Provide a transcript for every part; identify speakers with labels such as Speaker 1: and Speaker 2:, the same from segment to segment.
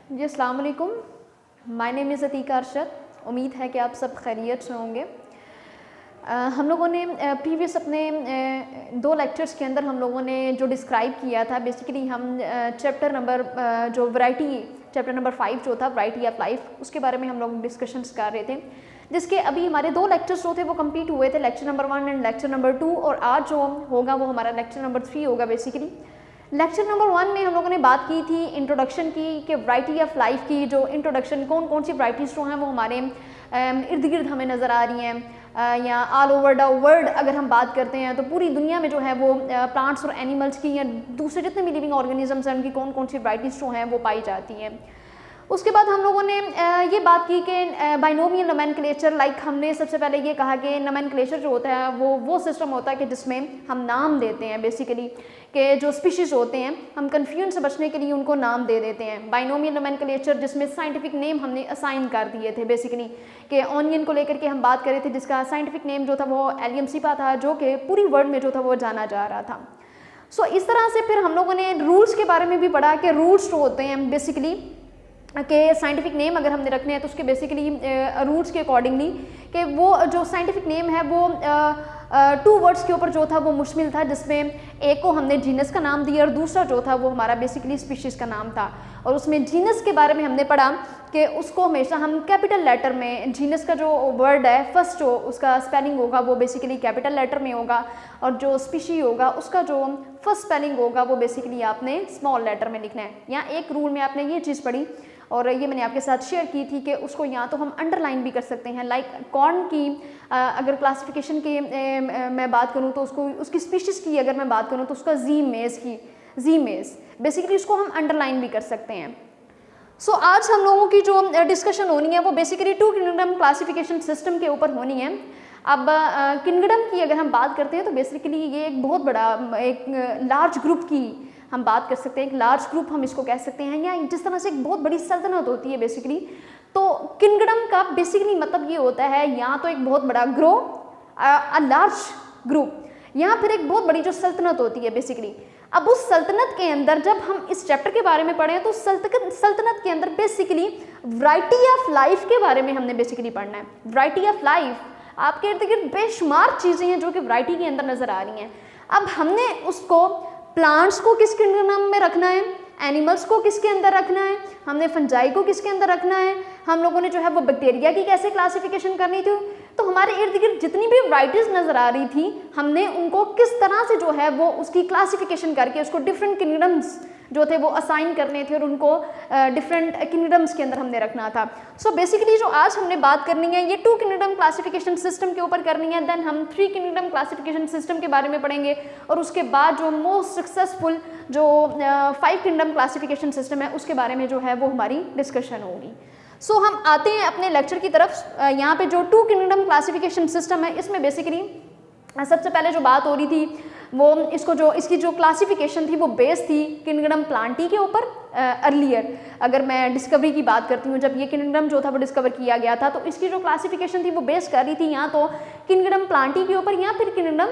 Speaker 1: जी अस्सलाम वालेकुम। My name is Atika Arshad. उम्मीद है कि आप सब खैरियत से होंगे। हम लोगों ने प्रीवियस अपने दो लेक्चर्स के अंदर हम लोगों ने जो डिस्क्राइब किया था, बेसिकली हम चैप्टर नंबर जो वैरायटी चैप्टर नंबर 5 जो था वैरायटी ऑफ लाइफ, उसके बारे में हम लोग डिस्कशंस कर रहे थे, जिसके अभी हमारे दो लेक्चर्स जो थे वो कंप्लीट हुए थे, lecture number 1 and lecture number 2, और आज जो होगा वो हमारा लेक्चर नंबर 3 होगा। बेसिकली लेक्चर नंबर 1 में हम लोगों ने बात की थी इंट्रोडक्शन की, कि वैरायटी ऑफ लाइफ की जो इंट्रोडक्शन, कौन कौन सी वैरायटीज़ जो हैं वो हमारे इर्द गिर्द हमें नज़र आ रही हैं, या ऑल ओवर द वर्ल्ड अगर हम बात करते हैं तो पूरी दुनिया में जो है वो प्लांट्स और एनिमल्स की या दूसरे जितने भी लिविंग ऑर्गेनिजम्स हैं उनकी कौन कौन सी वैरायटीज़ जो हैं वो पाई जाती हैं। उसके बाद हम लोगों ने ये बात की कि बाइनोमियल नोमेनक्लेचर, लाइक हमने सबसे पहले ये कहा कि नोमेनक्लेचर जो होता है वो सिस्टम होता है कि जिसमें हम नाम देते हैं, बेसिकली कि जो स्पीशीज़ होते हैं हम कन्फ्यूजन से बचने के लिए उनको नाम दे देते हैं। बाइनोमियल नोमेनक्लेचर जिसमें साइंटिफिक नेम हमने असाइन कर दिए थे, बेसिकली कि ऑनियन को लेकर के हम बात कर रहे थे जिसका साइंटिफिक नेम जो था वो एलियम सिपा था, जो कि पूरी वर्ल्ड में जो था वो जाना जा रहा था। सो इस तरह से फिर हम लोगों ने रूल्स के बारे में भी पढ़ा कि रूल्स जो होते हैं बेसिकली कि साइंटिफिक नेम अगर हमने रखने हैं तो उसके बेसिकली रूट्स के अकॉर्डिंगली कि वो जो साइंटिफिक नेम है वो 2 वर्ड्स के ऊपर जो था वो मुश्तमिल था, जिसमें एक को हमने जीनस का नाम दिया और दूसरा जो था वो हमारा बेसिकली स्पीशीज़ का नाम था। और उसमें जीनस के बारे में हमने पढ़ा कि उसको हमेशा हम कैपिटल लेटर में, जीनस का जो वर्ड है फर्स्ट जो उसका स्पेलिंग होगा वो बेसिकली कैपिटल लेटर में होगा, और जो स्पीशी होगा उसका जो फर्स्ट स्पेलिंग होगा वो बेसिकली आपने स्मॉल लेटर में लिखना है। यहाँ एक रूल में आपने ये चीज़ पढ़ी और ये मैंने आपके साथ शेयर की थी कि उसको या तो हम अंडरलाइन भी कर सकते हैं, लाइक कॉर्न की अगर क्लासिफिकेशन की मैं बात करूँ तो उसको, उसकी स्पीशीज़ की अगर मैं बात करूँ तो उसका जी मेज़ बेसिकली उसको हम अंडरलाइन भी कर सकते हैं। सो आज हम लोगों की जो डिस्कशन होनी है वो बेसिकली 2 किंगडम क्लासिफिकेशन सिस्टम के ऊपर होनी है। अब किंगडम की अगर हम बात करते हैं तो बेसिकली ये एक बहुत बड़ा एक लार्ज ग्रुप की हम बात कर सकते हैं, एक लार्ज ग्रुप हम इसको कह सकते हैं, या जिस तरह से एक बहुत बड़ी सल्तनत होती है बेसिकली। तो किंगडम का बेसिकली मतलब ये होता है या तो एक बहुत बड़ा अ लार्ज ग्रुप, या फिर एक बहुत बड़ी जो सल्तनत होती है बेसिकली। अब उस सल्तनत के अंदर जब हम इस चैप्टर के बारे में पढ़ें तो सल्तनत के अंदर बेसिकली वैरायटी ऑफ लाइफ के बारे में हमने बेसिकली पढ़ना है। वैरायटी ऑफ लाइफ, आपके इर्द गिर्द बेशुमार चीज़ें हैं जो कि वैरायटी के अंदर नज़र आ रही हैं। अब हमने उसको प्लांट्स को किस किंगडम में रखना है, एनिमल्स को किसके अंदर रखना है, हमने फंजाई को किसके अंदर रखना है, हम लोगों ने जो है वो बैक्टीरिया की कैसे क्लासिफिकेशन करनी थी। तो हमारे इर्द गिर्द जितनी भी वैराइटीज़ नज़र आ रही थी हमने उनको किस तरह से जो है वो उसकी क्लासिफिकेशन करके उसको डिफरेंट किंगडम्स जो थे वो असाइन करने थे और उनको डिफरेंट किंगडम्स के अंदर हमने रखना था। सो बेसिकली जो आज हमने बात करनी है ये 2 किंगडम क्लासिफिकेशन सिस्टम के ऊपर करनी है, देन हम 3 किंगडम क्लासिफिकेशन सिस्टम के बारे में पढ़ेंगे, और उसके बाद जो मोस्ट सक्सेसफुल जो 5 किंगडम क्लासिफिकेशन सिस्टम है उसके बारे में जो है वो हमारी डिस्कशन होगी। सो हम आते हैं अपने लेक्चर की तरफ। यहाँ पे जो 2 किंगडम क्लासिफिकेशन सिस्टम है इसमें बेसिकली सबसे पहले जो बात हो रही थी वो इसकी जो क्लासिफिकेशन थी वो बेस थी किंगडम प्लांटी के ऊपर। अर्लियर अगर मैं डिस्कवरी की बात करती हूँ, जब ये किंगडम जो था वो डिस्कवर किया गया था तो इसकी जो क्लासिफिकेशन थी वो बेस कर रही थी या तो किंगडम प्लांटी के ऊपर या फिर किंगडम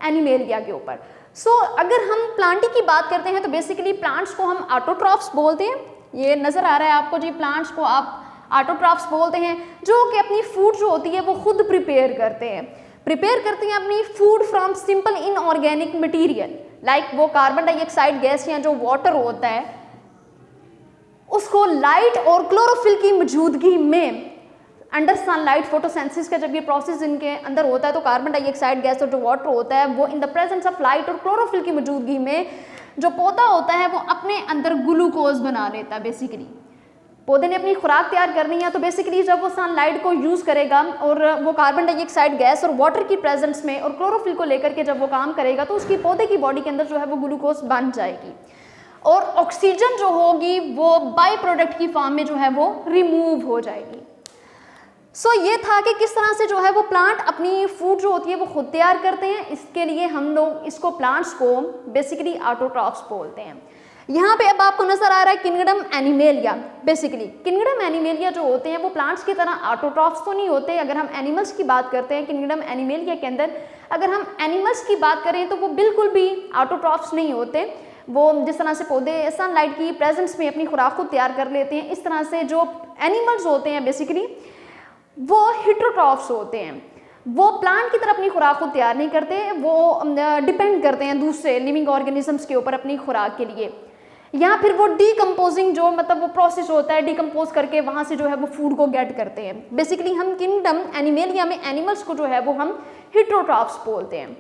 Speaker 1: एनिमेलिया के ऊपर। सो अगर हम प्लांटी की बात करते हैं तो बेसिकली प्लांट्स को हम ऑटोट्रॉफ्स बोलते हैं। ये नज़र आ रहा है आपको जी, प्लांट्स को आप ऑटोट्रॉफ्स बोलते हैं, जो कि अपनी फूड जो होती है वो खुद प्रिपेयर करते हैं अपनी food from simple inorganic material, like वो कार्बन डाइऑक्साइड गैस या जो वाटर होता है उसको लाइट और क्लोरोफिल की मौजूदगी में अंडर सनलाइट फोटोसिंथेसिस का जब ये प्रोसेस इनके अंदर होता है तो कार्बन डाइऑक्साइड गैस और जो वाटर होता है वो in the presence of light और क्लोरोफिल की मौजूदगी में जो पौधा होता है वो अपने अंदर ग्लूकोज बना लेता है। बेसिकली पौधे ने अपनी खुराक तैयार करनी है तो बेसिकली जब वो सनलाइट को यूज़ करेगा और वो कार्बन डाइऑक्साइड गैस और वाटर की प्रेजेंस में और क्लोरोफिल को लेकर के जब वो काम करेगा तो उसकी पौधे की बॉडी के अंदर जो है वो ग्लूकोज बन जाएगी, और ऑक्सीजन जो होगी वो बाई प्रोडक्ट की फॉर्म में जो है वो रिमूव हो जाएगी। सो ये था कि किस तरह से जो है वो प्लांट अपनी फूड जो होती है वो खुद तैयार करते हैं। इसके लिए हम लोग इसको प्लांट्स को बेसिकली ऑटोट्रॉफ्स बोलते हैं। यहाँ पे अब आपको नजर आ रहा है kingdom animalia. Basically kingdom animalia जो होते हैं वो प्लांट्स की तरह ऑटोट्रॉफ्स तो नहीं होते। अगर हम एनिमल्स की बात करते हैं किंगडम एनिमेलिया के अंदर, अगर हम एनिमल्स की बात करें तो वो बिल्कुल भी ऑटोट्रॉफ्स नहीं होते। वो जिस तरह से पौधे सनलाइट की प्रेजेंस में अपनी खुराक खुद तैयार कर लेते हैं, इस तरह से जो एनिमल्स होते हैं बेसिकली वो हेटेरोट्रॉफ्स होते हैं, वो प्लांट की तरह अपनी खुराक खुद तैयार नहीं करते, वो डिपेंड करते हैं दूसरे लिविंग ऑर्गेनिजम्स के ऊपर अपनी खुराक के लिए, या फिर वो डीकम्पोजिंग जो मतलब वो प्रोसेस होता है डीकम्पोज करके वहाँ से जो है वो फूड को गेट करते हैं। बेसिकली हम किंगडम एनिमेलिया में एनिमल्स को जो है वो हम हेटेरोट्रॉफ्स बोलते हैं।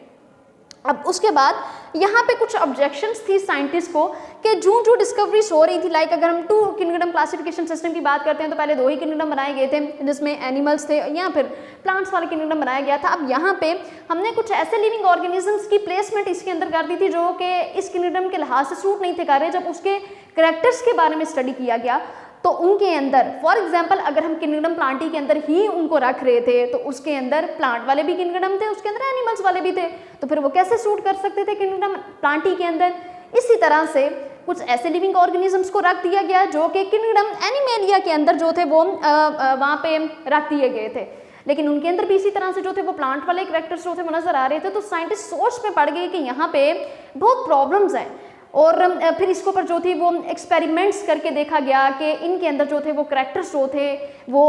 Speaker 1: अब उसके बाद यहाँ पे कुछ ऑब्जेक्शंस थी साइंटिस्ट को कि जो डिस्कवरीज हो रही थी, लाइक अगर हम 2 किंगडम क्लासिफिकेशन सिस्टम की बात करते हैं तो पहले 2 ही किंगडम बनाए गए थे जिसमें एनिमल्स थे या फिर प्लांट्स वाला किंगडम बनाया गया था। अब यहाँ पे हमने कुछ ऐसे लिविंग ऑर्गेनिजम्स की प्लेसमेंट इसके अंदर कर दी थी जो कि इस किंगडम के लिहाज से सूट नहीं थे कर रहे। जब उसके कैरेक्टर्स के बारे में स्टडी किया गया तो उनके अंदर फॉर एग्जांपल अगर हम किंगडम प्लांटी के अंदर ही उनको रख रहे थे तो उसके अंदर प्लांट वाले भी किंगडम थे, उसके अंदर एनिमल्स वाले भी थे, तो फिर वो कैसे सूट कर सकते थे किंगडम प्लांटी के अंदर। इसी तरह से कुछ ऐसे लिविंग ऑर्गेनिजम्स को रख दिया गया जो कि किंगडम एनिमेलिया के अंदर जो थे वो वहाँ पे रख दिए गए थे, लेकिन उनके अंदर भी इसी तरह से जो थे वो प्लांट वाले कैरेक्टर्स जो थे वो नजर आ रहे थे। तो साइंटिस्ट सोच में पड़ गए कि यहाँ पे बहुत प्रॉब्लम्स हैं, और फिर इसके ऊपर जो थी वो एक्सपेरिमेंट्स करके देखा गया कि इनके अंदर जो थे वो कैरेक्टर्स जो थे वो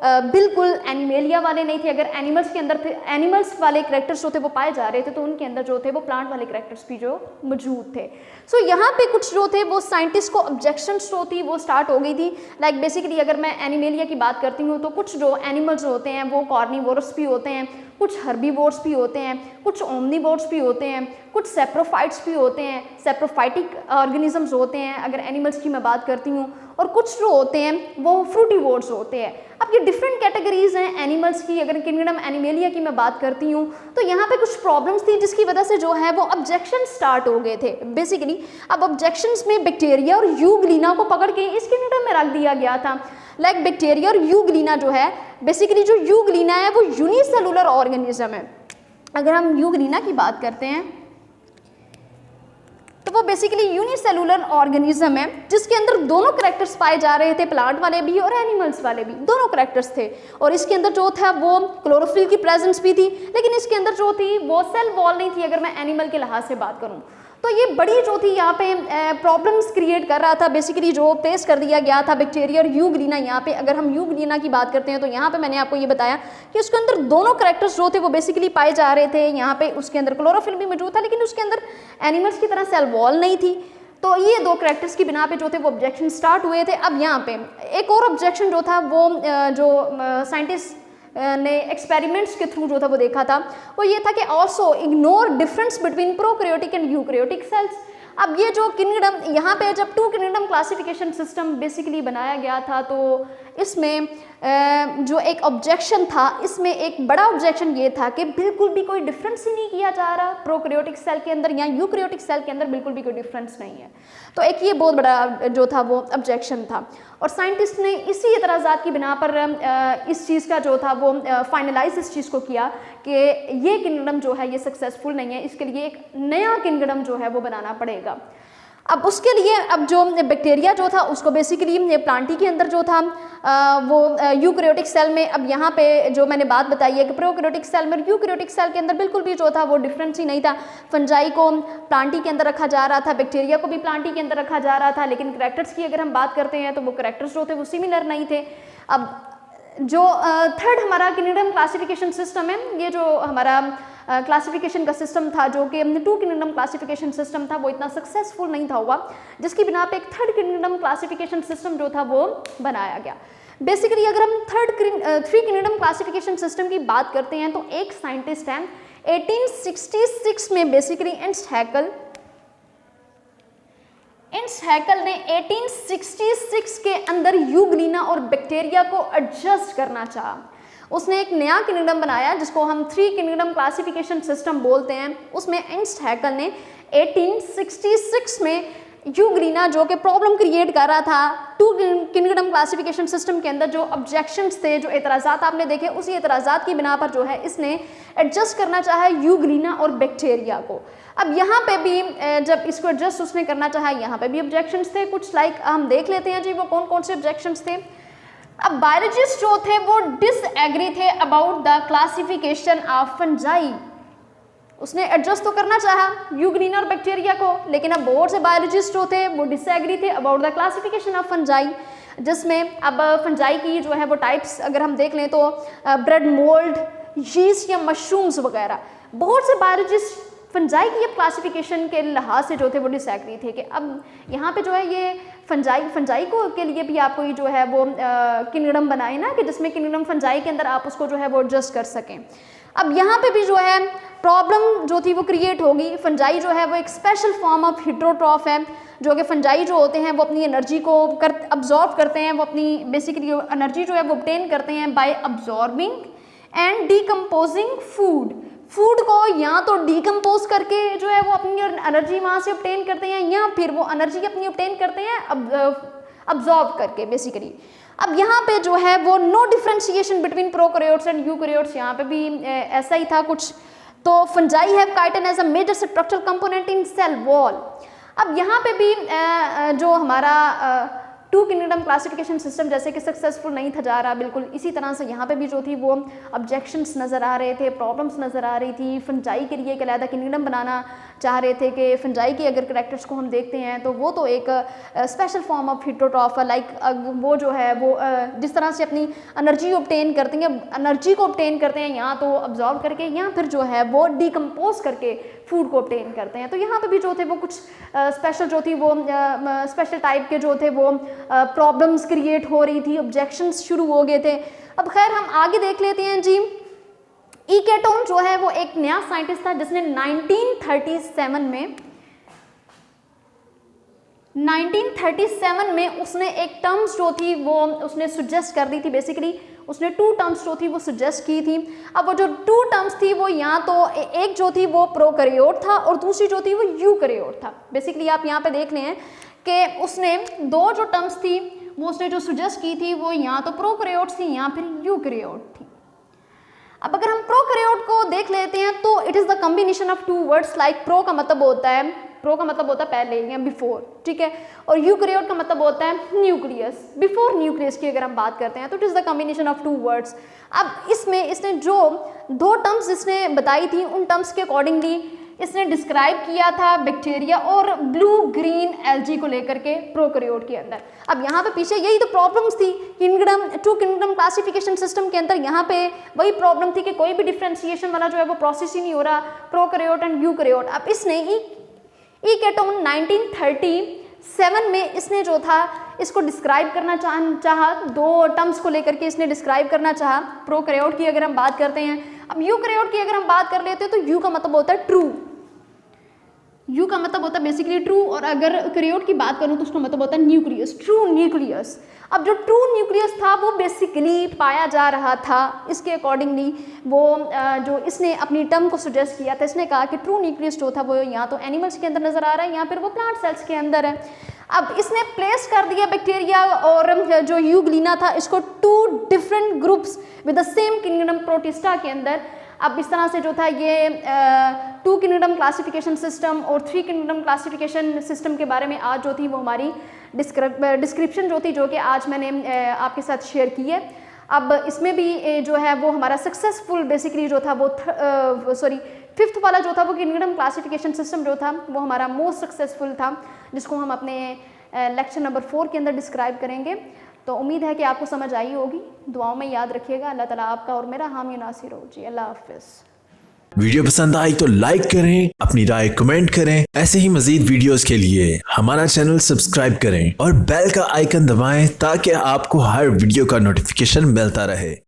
Speaker 1: बिल्कुल एनिमेलिया वाले नहीं थे। अगर एनिमल्स के अंदर थे, एनिमल्स वाले कैरेक्टर्स जो थे वो पाए जा रहे थे तो उनके अंदर जो थे वो प्लांट वाले कैरेक्टर्स भी जो मौजूद थे। सो यहाँ पे कुछ जो थे वो साइंटिस्ट को ऑब्जेक्शंस जो थी वो स्टार्ट हो गई थी। लाइक बेसिकली अगर मैं एनिमेलिया की बात करती हूँ तो कुछ जो एनिमल्स होते हैं वो कार्निवोरस भी होते हैं, कुछ हर्बीवोर्स भी होते हैं, कुछ ओमनीवोर्स भी होते हैं, कुछ सेप्रोफाइट्स भी होते हैं, सेप्रोफाइटिक ऑर्गेनिजम्स होते हैं अगर एनिमल्स की मैं बात करती हूँ, और कुछ जो होते हैं वो फ्रूटीवोर्स होते हैं। अब ये डिफरेंट कैटेगरीज हैं एनिमल्स की। अगर किंगडम एनिमेलिया की मैं बात करती हूँ तो यहाँ पे कुछ प्रॉब्लम्स थी जिसकी वजह से जो है वो ऑब्जेक्शन स्टार्ट हो गए थे बेसिकली। अब ऑब्जेक्शंस में बैक्टीरिया और यूग्लिना को पकड़ के इस किंगडम में रख दिया गया था। लाइक बैक्टीरिया और यूग्लिना जो है बेसिकली जो यूग्लिना है वो यूनिसेलुलर ऑर्गेनिज्म है। अगर हम यूग्लिना की बात करते हैं तो वो बेसिकली यूनिसेलुलर ऑर्गेनिज्म है जिसके अंदर दोनों कैरेक्टर्स पाए जा रहे थे, प्लांट वाले भी और एनिमल्स वाले भी, दोनों कैरेक्टर्स थे। और इसके अंदर जो था वो क्लोरोफिल की प्रेजेंस भी थी, लेकिन इसके अंदर जो थी वो सेल वॉल नहीं थी अगर मैं एनिमल के लिहाज से बात करूं तो। ये बड़ी जो थी यहाँ पे प्रॉब्लम्स क्रिएट कर रहा था बेसिकली, जो पेश कर दिया गया था बैक्टीरिया और यूग्लिना। यहाँ पे अगर हम यूग्लिना की बात करते हैं तो यहाँ पे मैंने आपको ये बताया कि उसके अंदर दोनों कैरेक्टर्स जो थे वो बेसिकली पाए जा रहे थे। यहाँ पे उसके अंदर क्लोरोफिल भी मौजूद था लेकिन उसके अंदर एनिमल्स की तरह सेल वॉल नहीं थी। तो ये 2 कैरेक्टर्स की बिना पे जो थे वो ऑब्जेक्शन स्टार्ट हुए थे। अब यहाँ पे एक और ऑब्जेक्शन जो था वो जो साइंटिस्ट ने एक्सपेरिमेंट्स के थ्रू जो था वो देखा था वो ये था कि also ignore difference between prokaryotic and eukaryotic cells. अब ये जो किंगडम यहाँ पे जब 2 किंगडम क्लासिफिकेशन सिस्टम बेसिकली बनाया गया था तो इसमें जो एक ऑब्जेक्शन था, इसमें एक बड़ा ऑब्जेक्शन ये था कि बिल्कुल भी कोई डिफरेंस ही नहीं किया जा रहा प्रोकैरियोटिक सेल के अंदर या यूकैरियोटिक सेल के अंदर, बिल्कुल भी कोई डिफरेंस नहीं है। तो एक ये बहुत बड़ा जो था वो ऑब्जेक्शन था और साइंटिस्ट ने इसी एतराज़ात की बिना पर इस चीज़ का जो था वो फाइनलाइज इस चीज़ को किया कि ये किंगडम जो है ये सक्सेसफुल नहीं है, इसके लिए एक नया किंगडम जो है वो बनाना पड़ेगा। अब उसके लिए अब जो बैक्टीरिया जो था उसको बेसिकली प्लांटी के अंदर जो था वो यूकैरियोटिक सेल में, अब यहाँ पे जो मैंने बात बताई है कि प्रोकैरियोटिक सेल में यूकैरियोटिक सेल के अंदर बिल्कुल भी जो था वो डिफरेंस ही नहीं था। फंजाई को प्लांटी के अंदर रखा जा रहा था, बैक्टीरिया को भी प्लांटी के अंदर रखा जा रहा था, लेकिन कैरेक्टर्स की अगर हम बात करते हैं तो वो कैरेक्टर्स जो थे वो सिमिलर नहीं थे। अब जो थर्ड हमारा किंगडम क्लासिफिकेशन सिस्टम है, ये जो हमारा क्लासिफिकेशन का सिस्टम था जो कि 2 किंगडम क्लासिफिकेशन सिस्टम था वो इतना सक्सेसफुल नहीं था हुआ, जिसकी बिना पे एक थर्ड किंगडम क्लासिफिकेशन सिस्टम जो था वो बनाया गया। बेसिकली अगर हम 3 किंगडम क्लासिफिकेशन सिस्टम की बात करते हैं तो एक साइंटिस्ट है 1866 में बेसिकली एर्नस्ट हैकेल ने 1866 के अंदर यूग्लिना और बैक्टीरिया को एडजस्ट करना चाहा। उसने एक नया किंगडम बनाया जिसको हम 3 किंगडम क्लासिफिकेशन सिस्टम बोलते हैं। उसमें एर्नस्ट हैकेल ने 1866 में यूग्लिना जो कि प्रॉब्लम क्रिएट कर रहा था 2 किंगडम क्लासिफिकेशन सिस्टम के अंदर, जो ऑब्जेक्शंस थे, जो एतराज़ात आपने देखे, उसी एतराज़ात की बिना पर जो है इसने एडजस्ट करना चाहा यूग्लिना और बैक्टीरिया को। अब यहाँ पे भी जब इसको एडजस्ट उसने करना चाहा, यहाँ पे भी ऑब्जेक्शंस थे कुछ, लाइक हम देख लेते हैं जी वो कौन कौन से ऑब्जेक्शंस थे। अब बायोलॉजिस्ट जो थे वो डिसएग्री थे about the classification of fungi. उसने एडजस्ट तो करना चाहा यूग्लीना और बैक्टीरिया को, लेकिन अब बहुत से बायोलॉजिस्ट जो थे वो डिसएग्री थे about the classification of fungi, जिसमें अब फंजाई की जो है वो टाइप्स अगर हम देख लें तो ब्रेड मोल्ड, यीस्ट या मशरूम्स वगैरह, बहुत से बायोलॉजिस्ट फंजाई की अब क्लासिफिकेशन के लिहाज से जो थे वो डिसएग्री थे कि अब यहाँ पे जो है ये फंजाई को के लिए भी आपको ये जो है वो किंगडम बनाए ना, कि जिसमें किंगडम फंजाई के अंदर आप उसको जो है वो एडजस्ट कर सकें। अब यहाँ पे भी जो है प्रॉब्लम जो थी वो क्रिएट होगी। फंजाई जो है वो एक स्पेशल फॉर्म ऑफ हिट्रोट्रॉफ है, जो कि फंजाई जो होते हैं वो अपनी एनर्जी को अब्जॉर्ब करते हैं, वो अपनी बेसिकली एनर्जी जो है वो ऑब्टेन करते हैं by absorbing and decomposing food को या तो डीकम्पोज करके जो है वो अपनी एनर्जी वहाँ से ऑब्टेन करते हैं, या फिर वो एनर्जी अपनी ऑब्टेन करते हैं अब्जॉर्ब करके बेसिकली। अब यहाँ पे जो है वो no differentiation between prokaryotes and eukaryotes, यहाँ पे भी ऐसा ही था कुछ। तो fungi have chitin as a major structural component in cell wall. अब यहाँ पे भी जो हमारा टू किंगडम क्लासिफिकेशन सिस्टम जैसे कि सक्सेसफुल नहीं था जा रहा, बिल्कुल इसी तरह से यहाँ पे भी जो थी वो ऑब्जेक्शंस नज़र आ रहे थे, प्रॉब्लम्स नज़र आ रही थी। फंजाई के लिए एक अलहदा किंगडम बनाना चाह रहे थे कि फंजाई के अगर करैक्टर्स को हम देखते हैं तो वो तो एक स्पेशल फॉर्म ऑफ हिट्रोट्रॉफ, लाइक वो जो है वो जिस तरह से अपनी एनर्जी ऑब्टेन करते हैं, एनर्जी को ऑब्टेन करते हैं या तो अब्जॉर्ब करके या फिर जो है वो डीकम्पोज करके फूड को ऑब्टेन करते हैं। तो यहाँ पे भी जो थे वो कुछ स्पेशल जो थी वो स्पेशल टाइप के जो थे वो प्रॉब्लम्स क्रिएट हो रही थी, ऑब्जेक्शंस शुरू हो गए थे। अब खैर हम आगे देख लेते हैं जी। ई केटोन जो है वो एक नया साइंटिस्ट था जिसने 1937 में उसने एक टर्म्स जो थी वो उसने सुजेस्ट कर दी थी। बेसिकली उसने 2 टर्म्स जो थी वो सुजेस्ट की थी। अब वो जो 2 टर्म्स थी वो या तो एक जो थी वो प्रोकैरियोट था और दूसरी जो थी वो यूकैरियोट था। बेसिकली आप यहाँ पे देख लें कि उसने 2 जो टर्म्स थी वो उसने जो सुजेस्ट की थी वो या तो प्रोकैरियोट थी या फिर यूकैरियोट थी। अब अगर हम प्रोकैरियोट को देख लेते हैं तो it is the combination of 2 words, like pro का मतलब होता है पहले या बिफोर, ठीक है, और यूकैरियोट का मतलब होता है न्यूक्लियस, बिफोर न्यूक्लियस की अगर हम बात करते हैं तो it is the combination of 2 words. अब इसमें इसने जो 2 टर्म्स इसने बताई थी उन टर्म्स के अकॉर्डिंगली इसने डिस्क्राइब किया था बैक्टीरिया और ब्लू ग्रीन एल्गी को लेकर के प्रोकैरियोट के अंदर। अब यहाँ पे पीछे यही तो प्रॉब्लम्स थी टू किंगडम क्लासिफिकेशन सिस्टम के अंदर, यहाँ पे वही प्रॉब्लम थी कि कोई भी डिफ्रेंशिएशन वाला जो है वो प्रोसेस ही नहीं हो रहा, प्रोकैरियोट एंड यूकैरियोट। अब इसने ई केटोन 1937 में इसने जो था इसको डिस्क्राइब करना चाहा 2 टर्म्स को लेकर के इसने डिस्क्राइब करना चाहा। प्रोकैरियोट की अगर हम बात करते हैं, अब यूकैरियोट की अगर हम बात कर लेते हैं तो यू का मतलब होता है ट्रू, यू का मतलब होता है बेसिकली ट्रू, और अगर कैरियोट की बात करूँ तो उसका मतलब होता है न्यूक्लियस, ट्रू न्यूक्लियस। अब जो ट्रू न्यूक्लियस था वो बेसिकली पाया जा रहा था, इसके अकॉर्डिंगली वो जो इसने अपनी टर्म को सुजेस्ट किया था, इसने कहा कि ट्रू न्यूक्लियस जो था वो या तो एनिमल्स के अंदर नज़र आ रहा है या फिर वो प्लांट सेल्स के अंदर है। अब इसने प्लेस कर दिया बैक्टीरिया और जो यूग्लीना था इसको 2 different groups with the same kingdom protista के अंदर। अब इस तरह से जो था ये 2 किंगडम क्लासिफिकेशन सिस्टम और 3 किंगडम क्लासिफिकेशन सिस्टम के बारे में आज जो थी वो हमारी डिस्क्रिप्शन जो थी, जो कि आज मैंने आपके साथ शेयर की है। अब इसमें भी जो है वो हमारा सक्सेसफुल बेसिकली जो था वो 5th वाला जो था वो किंगडम क्लासिफिकेशन सिस्टम जो था वो हमारा मोस्ट सक्सेसफुल था, जिसको हम अपने लेक्चर नंबर 4 के अंदर डिस्क्राइब करेंगे। तो उम्मीद है कि आपको समझ आई होगी। दुआओं में याद रखिएगा। अल्लाह ताला आपका और मेरा हामी नासिर हो जी। अल्लाह हाफिज़।
Speaker 2: वीडियो पसंद आई तो लाइक करें, अपनी राय कमेंट करें। ऐसे ही मजीद वीडियोस के लिए हमारा चैनल सब्सक्राइब करें और बेल का आइकन दबाएं ताकि आपको हर वीडियो का नोटिफिकेशन मिलता रहे।